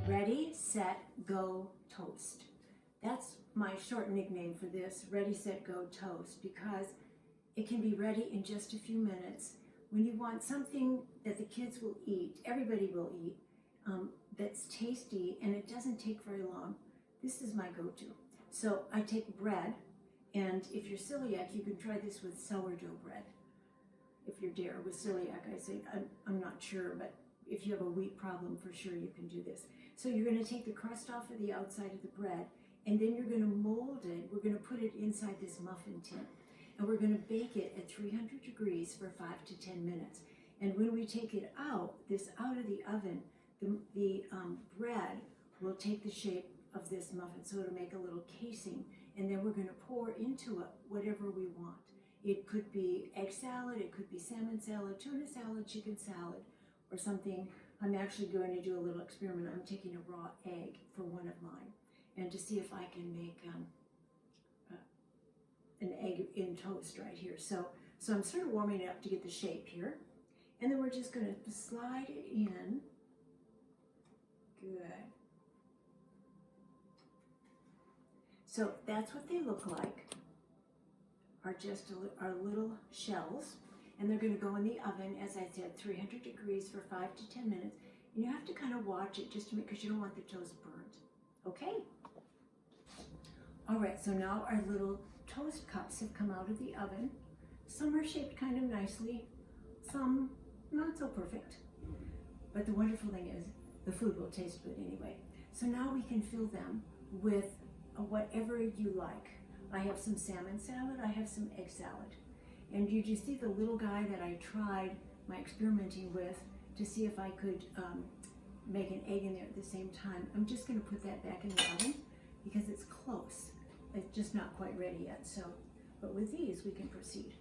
Ready, set, go, toast. That's my short nickname for this, ready, set, go, toast, because it can be ready in just a few minutes. When you want something that the kids will eat, everybody will eat, that's tasty and it doesn't take very long, this is my go-to. So I take bread, and if you're celiac, you can try this with sourdough bread. If you're dare with celiac, I say, I'm not sure, but if you have a wheat problem, for sure you can do this. So you're going to take the crust off of the outside of the bread, and then you're going to mold it. We're going to put it inside this muffin tin, and we're going to bake it at 300 degrees for 5 to 10 minutes. And when we take it out, out of the oven, the bread will take the shape of this muffin, so it'll make a little casing, and then we're going to pour into it whatever we want. It could be egg salad, it could be salmon salad, tuna salad, chicken salad, or something. I'm actually going to do a little experiment. I'm taking a raw egg for one of mine, and to see if I can make an egg in toast right here. So I'm sort of warming it up to get the shape here, and then we're just going to slide it in. Good. So that's what they look like, are just our little shells. And they're going to go in the oven, as I said, 300 degrees for 5 to 10 minutes. And you have to kind of watch it just to make, because you don't want the toast burnt. Okay? All right, so now our little toast cups have come out of the oven. Some are shaped kind of nicely, some not so perfect. But the wonderful thing is, the food will taste good anyway. So now we can fill them with whatever you like. I have some salmon salad, I have some egg salad. And you see the little guy that I tried my experimenting with to see if I could make an egg in there at the same time. I'm just going to put that back in the oven because it's close. It's just not quite ready yet. So, but with these we can proceed.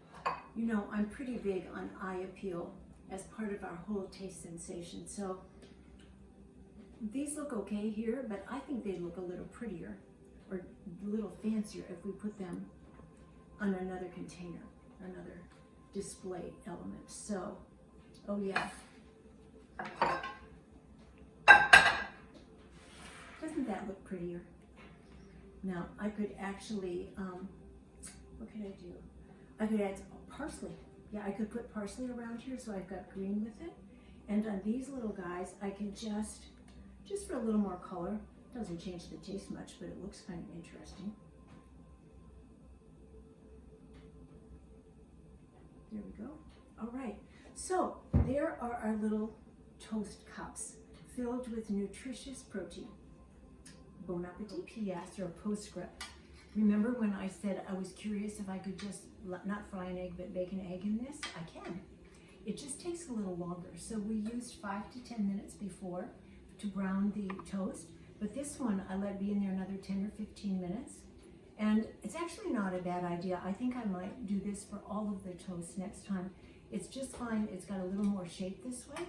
You know, I'm pretty big on eye appeal as part of our whole taste sensation. So these look okay here, but I think they look a little prettier or a little fancier if we put them on another container, another display element. So, oh yeah. Doesn't that look prettier? Now, I could actually, what could I do? I could add parsley. Yeah, I could put parsley around here, so I've got green with it. And on these little guys, I can just for a little more color. Doesn't change the taste much, but it looks kind of interesting. There we go. All right, so there are our little toast cups filled with nutritious protein. Bon appetit. P.S. or a postscript. Remember when I said I was curious if I could just not fry an egg but bake an egg in this? I can. It just takes a little longer. So we used 5 to 10 minutes before to brown the toast, but this one I let be in there another 10 or 15 minutes. And it's actually not a bad idea. I think I might do this for all of the toast next time. It's just fine. It's got a little more shape this way.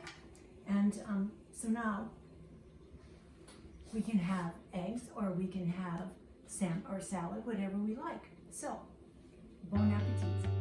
And so now we can have eggs, or we can have salad, whatever we like. So, bon appetit.